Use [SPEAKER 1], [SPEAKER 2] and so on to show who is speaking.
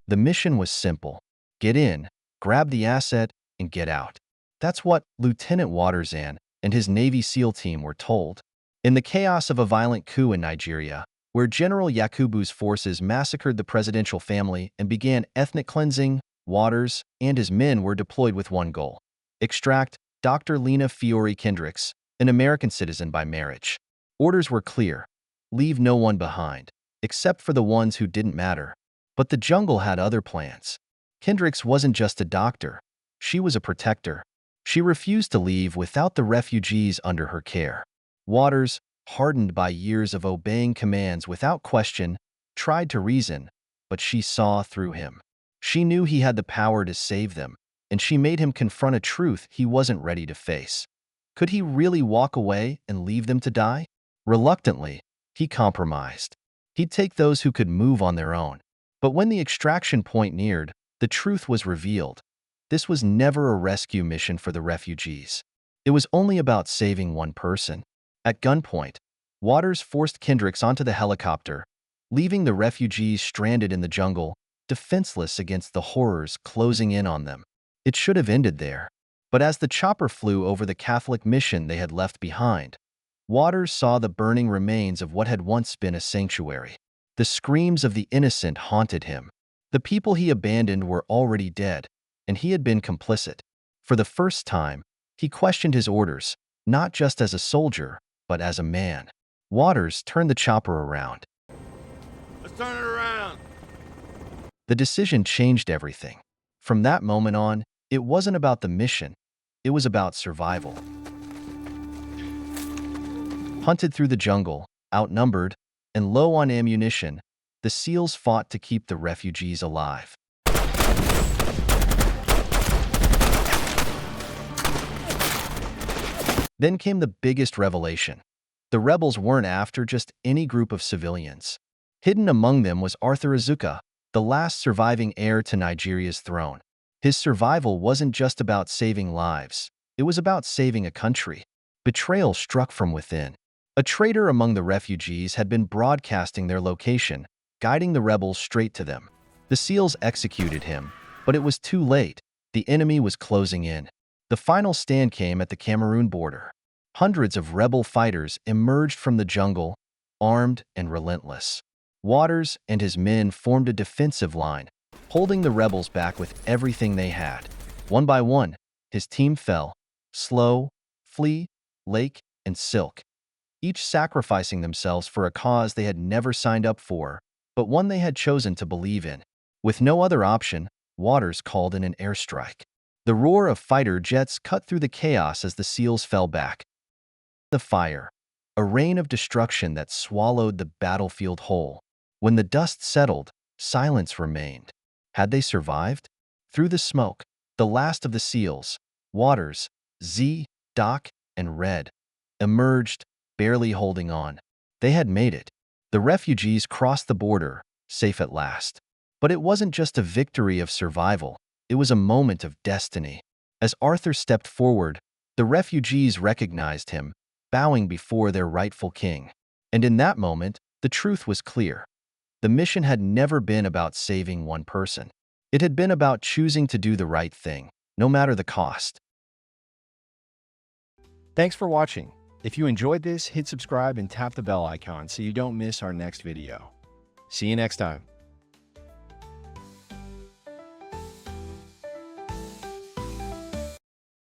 [SPEAKER 1] The mission was simple. Get in, grab the asset, and get out. That's what Lieutenant Waterzan and his Navy SEAL team were told. In the chaos of a violent coup in Nigeria, where General Yakubu's forces massacred the presidential family and began ethnic cleansing, Waters and his men were deployed with one goal: extract Dr. Lena Kendricks, an American citizen by marriage. Orders were clear: leave no one behind, except for the ones who didn't matter. But the jungle had other plans. Kendricks wasn't just a doctor. She was a protector. She refused to leave without the refugees under her care. Waters, hardened by years of obeying commands without question, tried to reason, but she saw through him. She knew he had the power to save them, and she made him confront a truth he wasn't ready to face. Could he really walk away and leave them to die? Reluctantly, he compromised. He'd take those who could move on their own. But when the extraction point neared, the truth was revealed. This was never a rescue mission for the refugees. It was only about saving one person. At gunpoint, Waters forced Kendricks onto the helicopter, leaving the refugees stranded in the jungle, defenseless against the horrors closing in on them. It should have ended there. But as the chopper flew over the Catholic mission they had left behind, Waters saw the burning remains of what had once been a sanctuary. The screams of the innocent haunted him. The people he abandoned were already dead, and he had been complicit. For the first time, he questioned his orders, not just as a soldier, but as a man. Waters turned the chopper around.
[SPEAKER 2] Let's turn it around.
[SPEAKER 1] The decision changed everything. From that moment on, it wasn't about the mission, it was about survival. Hunted through the jungle, outnumbered, and low on ammunition, the SEALs fought to keep the refugees alive. Then came the biggest revelation. The rebels weren't after just any group of civilians. Hidden among them was Arthur Azuka, the last surviving heir to Nigeria's throne. His survival wasn't just about saving lives. It was about saving a country. Betrayal struck from within. A traitor among the refugees had been broadcasting their location, guiding the rebels straight to them. The SEALs executed him, but it was too late. The enemy was closing in. The final stand came at the Cameroon border. Hundreds of rebel fighters emerged from the jungle, armed and relentless. Waters and his men formed a defensive line, holding the rebels back with everything they had. One by one, his team fell: Slow, Flea, Lake, and Silk, each sacrificing themselves for a cause they had never signed up for, but one they had chosen to believe in. With no other option, Waters called in an airstrike. The roar of fighter jets cut through the chaos as the SEALs fell back. The fire, a rain of destruction that swallowed the battlefield whole. When the dust settled, silence remained. Had they survived? Through the smoke, the last of the SEALs, Waters, Z, Doc, and Red, emerged, barely holding on. They had made it. The refugees crossed the border, safe at last. But it wasn't just a victory of survival. It was a moment of destiny. As Arthur stepped forward, the refugees recognized him, bowing before their rightful king. And in that moment, the truth was clear. The mission had never been about saving one person. It had been about choosing to do the right thing, no matter the cost.
[SPEAKER 3] Thanks for watching. If you enjoyed this, hit subscribe and tap the bell icon so you don't miss our next video. See you next time.